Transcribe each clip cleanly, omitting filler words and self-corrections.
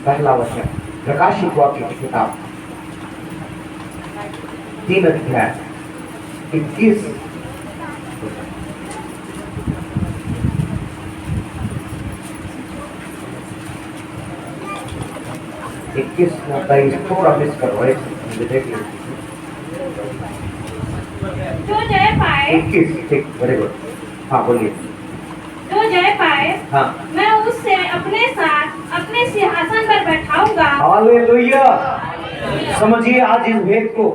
पहला वचन, प्रकाशित वाक्य की किताब 3 अध्याय 21 23 थोड़ा मिस कर रहा है, देख लीजिए। जो जय पाए, 21 ठीक, वेरी गुड। हाँ बोलिए। जो जय पाए, हाँ, मैं उससे अपने साथ अपने सिंहासन पर बैठाऊंगा। हालेलुया। समझिए आज इस भेद को,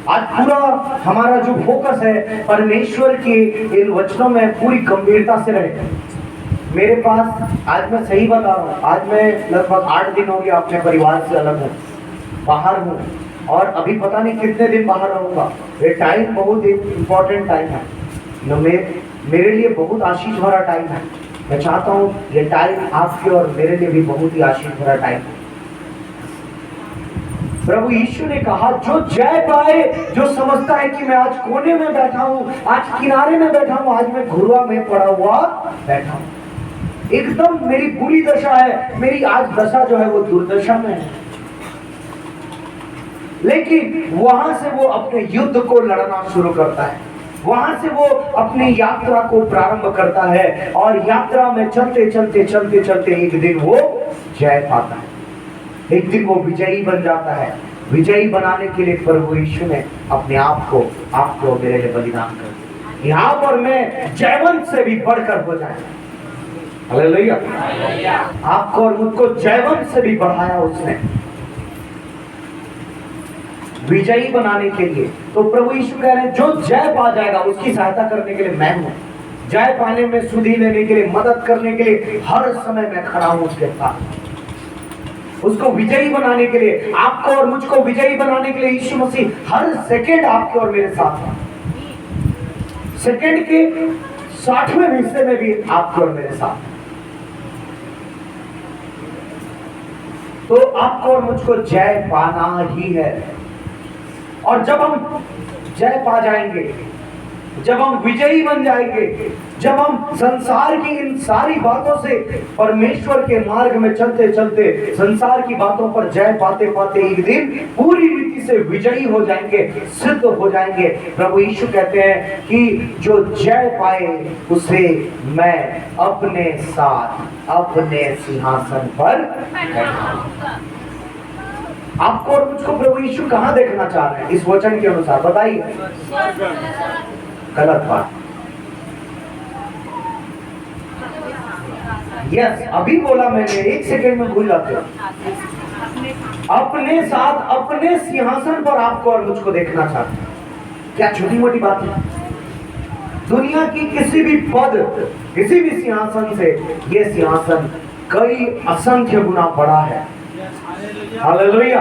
आज पूरा हमारा जो फोकस है परमेश्वर के इन वचनों में पूरी गंभीरता से रहे। मेरे पास आज मैं सही बता रहा हूँ, आज मैं लगभग 8 दिन हो गया अपने परिवार से अलग हूँ, बाहर हूँ, और अभी पता नहीं कितने दिन बाहर रहूंगा। ये टाइम बहुत इम्पोर्टेंट टाइम है न, मेरे लिए बहुत आशीष भरा टाइम है। मैं चाहता हूँ ये टाइम आपके और मेरे लिए भी बहुत ही आशीष भरा टाइम है। प्रभु यीशु ने कहा, जो जय पाए, जो समझता है कि मैं आज कोने में बैठा हूँ, आज किनारे में बैठा हूँ, आज मैं घुरवा में पड़ा हुआ बैठा हूँ, एकदम मेरी बुरी दशा है, मेरी आज दशा जो है वो दुर्दशा में है, लेकिन वहां से वो अपने युद्ध को लड़ना शुरू करता है, वहां से वो अपनी यात्रा को प्रारंभ करता है, और यात्रा में चलते चलते चलते चलते एक दिन वो जय पाता है, एक दिन वो विजयी बन जाता है। विजयी बनाने के लिए प्रभु यीशु ने अपने आप को आपको मेरे लिए बलिदान कर दिया। यहाँ पर मैं जयवंत से भी बढ़कर हो जाए। हालेलुया। आपको और मुझको जयवंत से भी बढ़ाया उसने, विजयी बनाने के लिए। तो प्रभु यीशु कह रहे हैं, जो जय पा जाएगा उसकी सहायता करने के लिए मैं हूं। जय पाने में, सुधि लेने के लिए, मदद करने के लिए हर समय मैं खड़ा हूं उसके साथ। उसको विजयी बनाने के लिए, आपको और मुझको विजयी बनाने के लिए यीशु मसीह हर सेकंड आपके और मेरे साथ है। सेकंड के 60वें हिस्से में भी आपके और मेरे साथ है। तो आपको और मुझको जय पाना ही है। और जब हम जय पा जाएंगे, जब हम विजयी बन जाएंगे, जब हम संसार की इन सारी बातों से परमेश्वर के मार्ग में चलते चलते संसार की बातों पर जय पाते पाते एक दिन पूरी रीति से विजयी हो जाएंगे, सिद्ध हो जाएंगे। प्रभु यीशु कहते हैं कि जो जय पाए उसे मैं अपने साथ अपने सिंहासन पर बैठाऊंगा। आपको और मुझको प्रभु यीशु कहाँ देखना चाह रहे हैं इस वचन के अनुसार, बताइए? गलत बात। यस, अभी बोला मैंने, 1 सेकंड में भूल जाते हो। अपने साथ अपने सिंहासन पर आपको और मुझको देखना चाहते हैं। क्या छोटी मोटी बात है? दुनिया की किसी भी पद, किसी भी सिंहासन से यह सिंहासन कई असंख्य गुना बड़ा है। हालेलुया।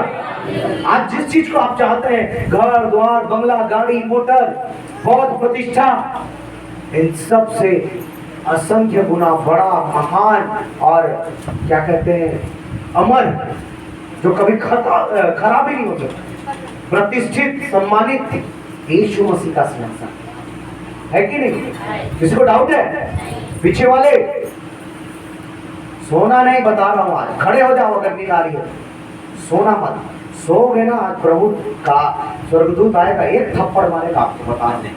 आज जिस चीज को आप चाहते हैं, घर द्वार, बंगला, गाड़ी, मोटर, बहुत प्रतिष्ठा, इन सब से असंख्य गुना बड़ा, महान और क्या कहते हैं, अमर, जो कभी खराब ही नहीं हो सकता, प्रतिष्ठित, सम्मानित यीशु मसीह का सिंहासन है कि नहीं? किसी को डाउट है? पीछे वाले सोना नहीं, बता रहा हूं, आज खड़े हो जाओ अगर नींद आ रही है। सोना मत, सोओगे ना आज प्रभु का स्वर्गदूत आएगा, एक थप्पड़ मारेगा आपको, बता दें।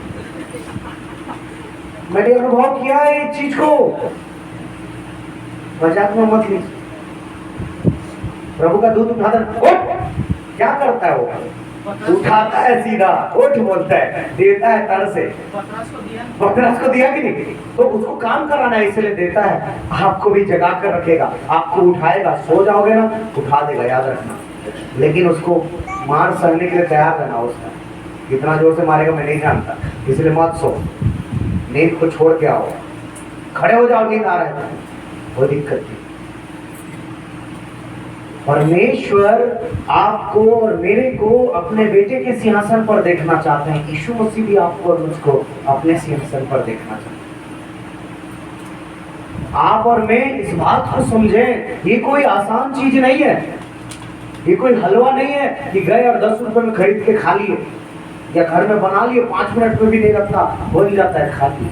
मैंने अनुभव किया है इस चीज को, मजाक में मत लीजिए। प्रभु का दूत उठाता है, उठ, क्या करता है वो? उठाता है सीधा, उठ बोलता है, देता है तर से। पतरस को दिया कि नहीं? तो उसको काम कराना है इसलिए देता है। आपको भी जगा कर रखेगा, आपको उठाएगा, सो जाओगे ना उठा देगा, याद रखना। लेकिन उसको मार सहने के लिए तैयार रहना। उसका कितना जोर से मारेगा मैं नहीं जानता, इसलिए मत सो, नींद को छोड़ के आओ, खड़े हो जाओ, नींद आ रहा है, वो दिक्कत नहीं। परमेश्वर आपको और मेरे को अपने बेटे के सिंहासन पर देखना चाहते हैं। यीशु मसीह भी आपको और मुझको अपने सिंहासन पर देखना चाहते हैं। आप और मैं इस बात को समझें, ये कोई आसान चीज नहीं है, ये कोई हलवा नहीं है कि गए और 10 रुपए में खरीद के खा लिए, या घर में बना लिए, 5 मिनट में भी नहीं लगता, बन जाता है, खा लिए।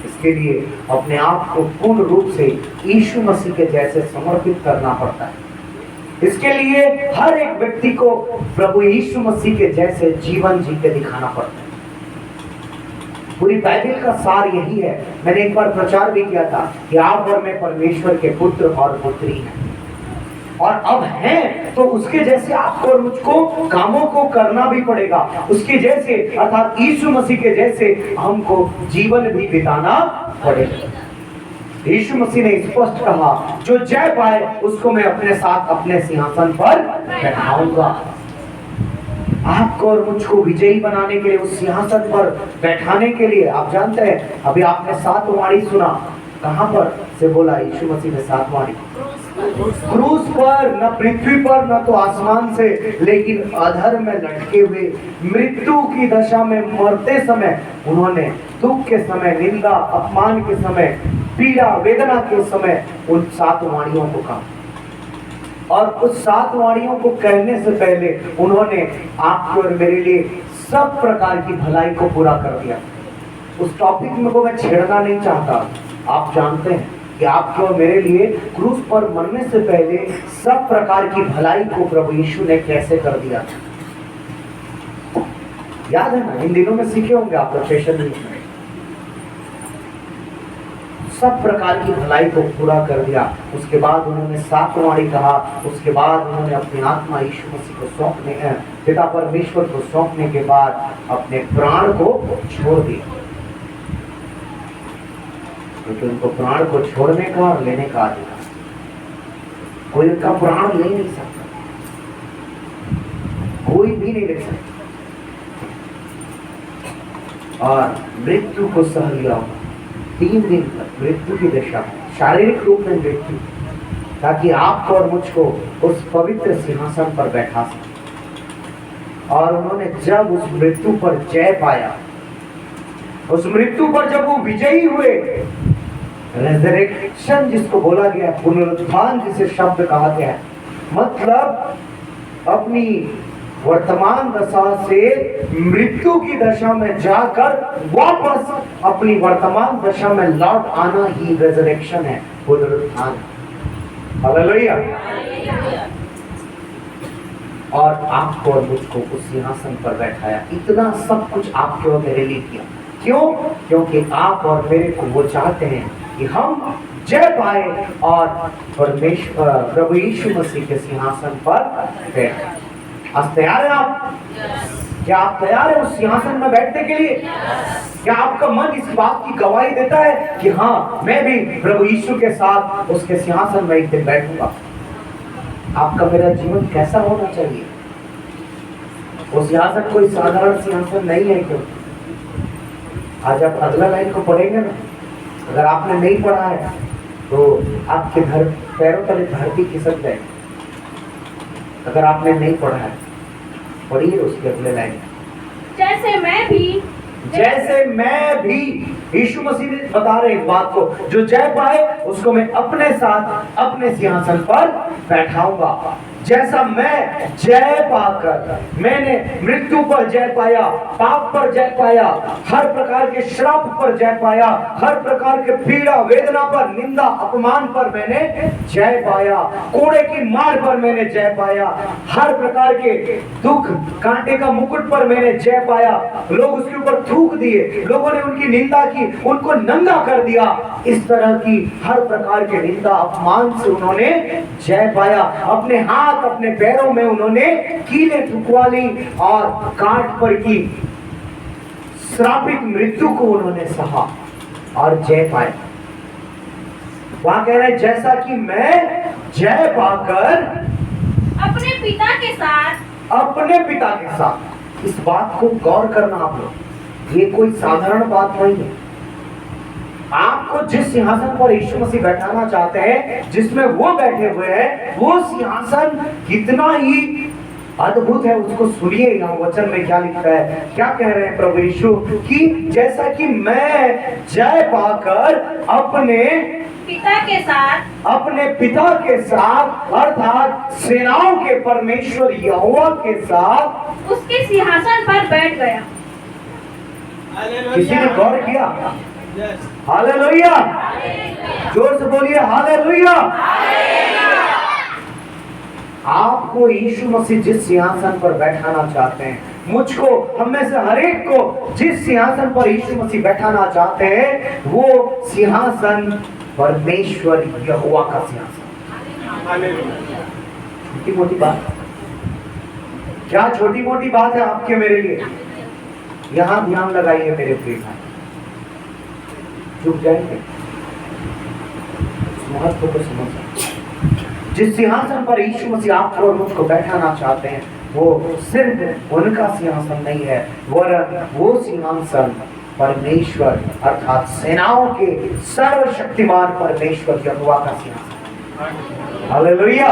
इसके लिए अपने आप को पूर्ण रूप से यीशु मसीह के जैसे समर्पित करना पड़ता है। इसके लिए हर एक व्यक्ति को प्रभु यीशु मसीह के जैसे जीवन जी के दिखाना पड़ता है। पूरी बाइबल का सार यही है। मैंने एक बार प्रचार भी किया था कि आप और मैं परमेश्वर के पुत्र और पुत्री हैं, और अब हैं तो उसके जैसे आपको और मुझको कामों को करना भी पड़ेगा। उसके जैसे अर्थात यीशु मसीह के जैसे हमको जीवन भी बिताना पड़ेगा। यीशु मसीह ने स्पष्ट कहा, जो जय पाए उसको मैं अपने साथ अपने सिंहासन पर बैठाऊंगा। आपको और मुझको विजयी बनाने के लिए, उस सिंहासन पर बैठाने के लिए, आप जानते हैं अभी आपने 7 वाणी सुना, कहां पर से बोला यीशु मसीह ने 7 वाणी? क्रूस पर, न पृथ्वी पर न तो आसमान से, लेकिन अधर में लटके हुए मृत्यु की दशा में मरते समय उन्होंने दुख के समय, निंदा अपमान के समय, पीड़ा वेदना के समय उन 7 वाणियों को कहा। और उस 7 वाणियों को कहने से पहले उन्होंने आपके और मेरे लिए सब प्रकार की भलाई को पूरा कर दिया। उस टॉपिक में को मैं छेड़ना नहीं चाहता। आप जानते हैं कि आपके और मेरे लिए क्रूस पर मरने से पहले सब प्रकार की भलाई को प्रभु यीशु ने कैसे कर दिया। याद है ना, इन दिनों में सीखे होंगे आप लोग सेशन में। सब प्रकार की भलाई को पूरा कर दिया। उसके बाद उन्होंने 7 वाणी कहा। उसके बाद उन्होंने अपनी आत्मा यीशु मसीह को सौंपने, पिता परमेश्वर को सौंपने के बाद अपने प्राण को छोड़ दिया, क्योंकि उनको प्राण को छोड़ने का और लेने का अधिकार, कोई उनका प्राण ले नहीं सकता, कोई भी नहीं ले सकता। और मृत्यु को सह लिया 3 दिन तक, मृत्यु की दशा, शारीरिक रूप में मृत्यु, ताकि आपको और मुझको उस पवित्र सिंहासन पर बैठा सके। और उन्होंने जब उस मृत्यु पर जय पाया, उस मृत्यु पर जब वो विजयी हुए, रेजरेक्शन जिसको बोला गया, पुनरुत्थान जिसे शब्द कहा गया है, मतलब अपनी वर्तमान दशा से मृत्यु की दशा में जाकर वापस अपनी वर्तमान दशा में लौट आना ही रेजरेक्शन है, पुनरुत्थान। हालेलुया। और आपको और मुझको उस सिंहासन पर बैठाया। इतना सब कुछ आपके और मेरे लिए किया। क्यों? क्योंकि आप और मेरे को वो चाहते हैं कि हम जय पाए और परमेश्वर प्रभु यीशु मसीह के सिंहासन पर बैठे। आज तैयार हैं आप? क्या आप तैयार हैं उस सिंहासन में बैठने के लिए? क्या आपका मन इस बात की गवाही देता है कि हाँ, मैं भी प्रभु यीशु के साथ उसके सिंहासन में एक दिन बैठूंगा? आपका मेरा जीवन कैसा होना चाहिए? वो सिंहासन कोई साधारण सिंहासन नहीं है। क्यों? आज आप अगला लाइन को पढ़ेंगे ना, अगर आपने नहीं पढ़ा है तो आपके पैरों तले धरती खिसक जाएगी। अगर आपने नहीं पढ़ा है, पढ़िए उसके अगले लाइन। जैसे मैं भी, यीशु मसीह बता रहे इस बात को, जो जय पाए उसको मैं अपने साथ अपने सिंहासन पर बैठाऊंगा। जैसा मैं जय पाकर, मैंने मृत्यु पर जय पाया, पाप पर जय पाया, हर प्रकार के श्राप पर जय पाया, हर प्रकार के पीड़ा वेदना पर, निंदा अपमान पर मैंने जय पाया, कोड़े की मार पर मैंने जय पाया, हर प्रकार के दुख कांटे का मुकुट पर मैंने जय पाया। लोग उसके ऊपर थूक दिए, लोगों ने उनकी निंदा की, उनको नंगा कर दिया। इस तरह की हर प्रकार के निंदा अपमान से उन्होंने जय पाया। अपने हाथ अपने पैरों में उन्होंने कीले ठुकवा ली और काट पर की श्रापित मृत्यु को उन्होंने सहा और जय पाया। वहां कह रहे हैं, जैसा कि मैं जय पाकर अपने पिता के साथ। इस बात को गौर करना आप लोग, ये कोई साधारण बात नहीं है। आपको जिस सिंहासन पर यीशु मसीह बैठाना चाहते हैं, जिसमें वो बैठे हुए हैं, वो सिंहासन कितना ही अद्भुत है, उसको सुनिए। यहाँ वचन में क्या लिखा है, क्या कह रहे हैं प्रभु यीशु कि जैसा कि मैं जय पाकर अपने पिता के साथ अर्थात सेनाओं के परमेश्वर यहोवा के साथ उसके सिंहासन पर बैठ गया। किसी ने गौर किया? हालेलुया। जोर से बोलिए हालेलुया। आपको यीशु मसीह जिस सिंहासन पर बैठाना चाहते हैं, मुझको, हम में से हर एक को जिस सिंहासन पर यीशु मसीह बैठाना चाहते हैं, वो सिंहासन परमेश्वर यहोवा का सिंहासन। छोटी मोटी बात, क्या छोटी मोटी बात है आपके मेरे लिए? यहां ध्यान लगाइए मेरे प्रिय भाई, चुप जाएंगे, महत्व को समझ। जिस सिंहासन पर यीशु मसीह आपको और मुझको बैठाना चाहते हैं, वो सिर्फ उनका सिंहासन नहीं है, वरन वो सिंहासन परमेश्वर अर्थात सेनाओं के सर्वशक्तिमान परमेश्वर यहोवा का सिंहासन। हालेलुया।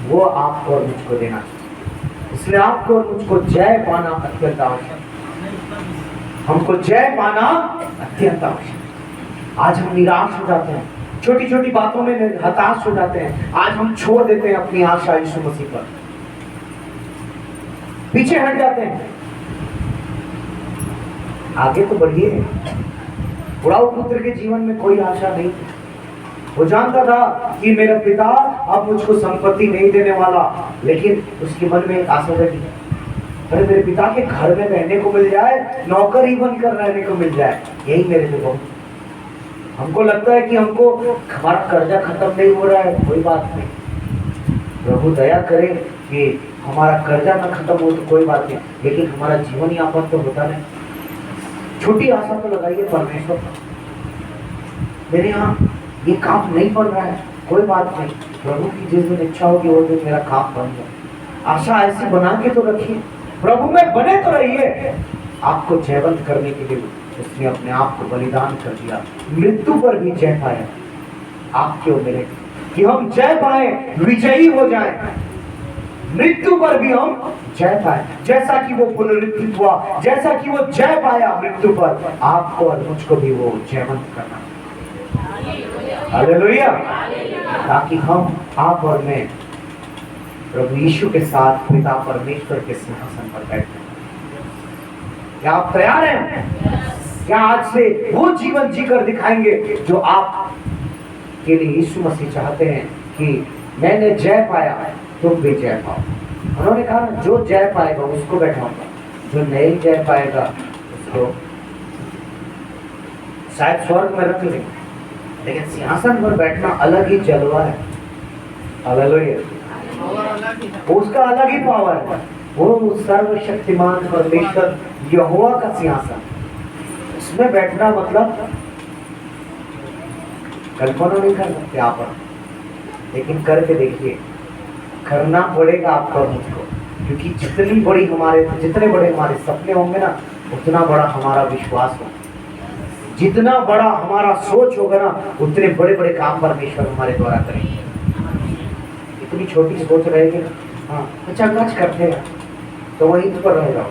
वो आपको और मुझको देना चाहिए। इसलिए आपको और मुझको जय पाना अत्यंत आवश्यक, हमको जय पाना अत्यंत आवश्यक। आज हम निराश हो जाते हैं, छोटी छोटी बातों में हताश हो जाते हैं। आज हम छोड़ देते हैं अपनी आशा यीशु मसीह पर, पीछे हट जाते हैं। आगे तो बढ़िए। बुढ़ाऊ पुत्र के जीवन में कोई आशा नहीं थी। वो जानता था कि मेरा पिता अब मुझको संपत्ति नहीं देने वाला, लेकिन उसके मन में एक आशा रही, अरे मेरे पिता के घर में रहने को मिल जाए, नौकर ही बनकर रहने को मिल जाए, यही मेरे लिए बहुत। हमको लगता है कि हमको हमारा कर्जा खत्म नहीं हो रहा है, कोई बात नहीं, प्रभु दया करे कि हमारा कर्जा ना खत्म हो तो कोई बात नहीं, लेकिन हमारा जीवन यापन तो होता नहीं। छोटी आशा तो लगाइए परमेश्वर पर, मेरे यहाँ ये काम नहीं पड़ रहा है, कोई बात नहीं, प्रभु की जिस दिन इच्छा होगी वो दिन मेरा काम बन जाए। आशा ऐसी बना के तो रखिए, प्रभु में बने तो रहिए। आपको जयवंत करने के लिए उसने अपने आप को बलिदान कर दिया, मृत्यु पर भी जय पाया आपके और मेरे, कि हम जय पाए, विजयी हो जाए, मृत्यु पर भी हम जय पाए। जैसा कि वो पुनरुत्थित हुआ, जैसा कि वो जय पाया मृत्यु पर, आपको और मुझको भी वो जयवंत करना। हालेलुया। ताकि हम, आप और मैं प्रभु यीशु के साथ पिता परमेश्वर के सिंहासन पर बैठे। क्या आप तैयार हैं? क्या आज से वो जीवन जीकर दिखाएंगे जो आप के लिए यीशु मसीह चाहते हैं कि मैंने जय पाया, तुम भी जय पाओ। उन्होंने कहा जो जय पाएगा उसको बैठाऊंगा, जो नहीं जय पाएगा उसको शायद स्वर्ग में रख लेंगे, लेकिन सिंहासन पर बैठना अलग ही जलवा है। हालेलुया। उसका अलग ही पावर है। वो सर्वशक्तिमान परमेश्वर यहोवा का सिंहासन, उसमें बैठना मतलब कल्पना नहीं कर सकते आप, लेकिन करके देखिए, करना पड़ेगा आपको और मुझको, क्योंकि जितने बड़े हमारे सपने होंगे ना, उतना बड़ा हमारा विश्वास होगा, जितना बड़ा हमारा सोच होगा ना, उतने बड़े बड़े काम परमेश्वर हमारे द्वारा करेंगे। इतनी छोटी सोच रहेगी ना, हाँ चकाच करते हैं तो वहीं पर रह जाओ,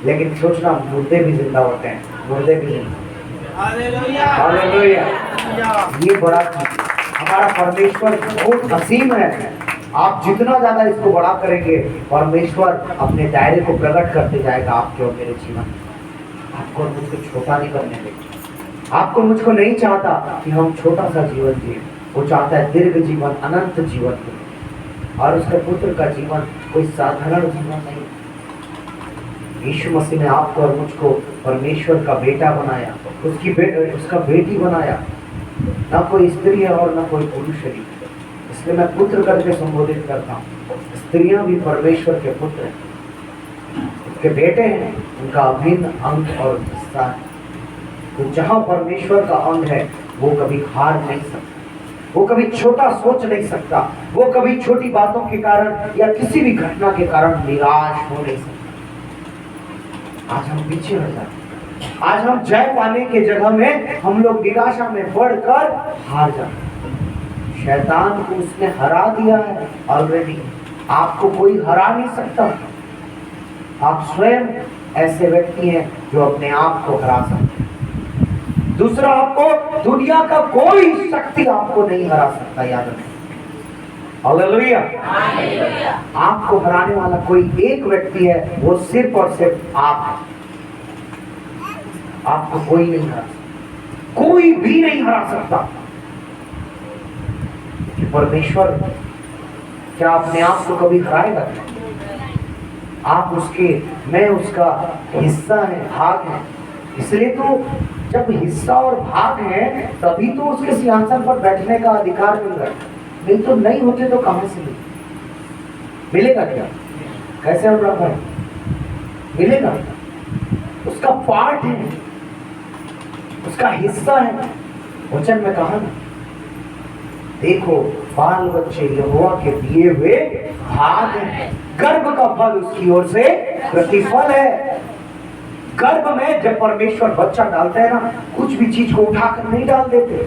लेकिन सोचना मुर्दे भी जिंदा होते हैं, मुर्दे भी जिंदा। हालेलुया। ये बड़ा हमारा परमेश्वर बहुत असीम है। आप जितना ज्यादा इसको बड़ा करेंगे, परमेश्वर अपने दायरे को प्रकट करते जाएगा आपके और मेरे जीवन। आपको मुझको छोटा नहीं करने देगा। आपको मुझको नहीं चाहता कि हम छोटा सा जीवन जिए, वो चाहता है दीर्घ जीवन, अनंत जीवन, और उसके पुत्र का जीवन कोई साधारण जीवन नहीं। यीशु मसीह ने आपको और मुझको परमेश्वर का बेटा बनाया, उसका बेटी बनाया। ना कोई स्त्री है और ना कोई पुरुष है, इसलिए मैं पुत्र करके संबोधित करता हूँ। स्त्रियां भी परमेश्वर के पुत्र हैं, उसके बेटे हैं, उनका अभिन्न अंग और हिस्सा है। तो जहाँ परमेश्वर का अंग है, वो कभी हार नहीं सकता, वो कभी छोटा सोच नहीं सकता, वो कभी छोटी बातों के कारण या किसी भी घटना के कारण निराश हो नहीं सकता। आज हम पीछे हट जाते, आज हम जय पाने के जगह में हम लोग निराशा में पड़कर हार जाते। शैतान को उसने हरा दिया है ऑलरेडी, आपको कोई हरा नहीं सकता। आप स्वयं ऐसे व्यक्ति हैं जो अपने आप को हरा सकते हैं। दूसरा, आपको दुनिया का कोई शक्ति आपको नहीं हरा सकता, याद रखें। हालेलुया। आपको हराने वाला कोई एक व्यक्ति है, वो सिर्फ और सिर्फ आप हैं। आपको कोई नहीं हरा सकता, कोई भी नहीं हरा सकता। कि परमेश्वर क्या अपने आप को कभी हराएगा? आप उसके, मैं उसका हिस्सा है, भाग है। इसलिए तो जब हिस्सा और भाग है तभी तो उसके सिंहासन पर बैठने का अधिकार मिल रहा है। नहीं तो नहीं होते तो कहां से मिलेगा? क्या कैसे हम रखा है? मिलेगा? उसका पार्ट है, उसका हिस्सा है। वचन में कहा ना, देखो बाल बच्चे यहोवा के दिए हुए भाग हैं, गर्भ का फल उसकी ओर से प्रतिफल है। गर्भ में जब परमेश्वर बच्चा डालते हैं ना, कुछ भी चीज को उठाकर नहीं डाल देते,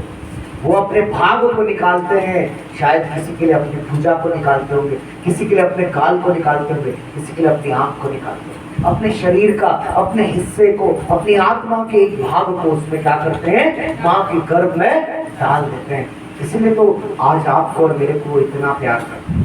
वो अपने भाग को निकालते हैं। शायद किसी के लिए अपनी भुजा को निकालते होंगे, किसी के लिए अपने गाल को निकालते होंगे, किसी के लिए अपनी आंख को निकालते होंगे, अपने शरीर का, अपने हिस्से को, अपनी आत्मा के एक भाग को उसमें क्या करते हैं? माँ के गर्भ में डाल देते हैं। इसीलिए तो आज आपको और मेरे को इतना प्यार करते हैं।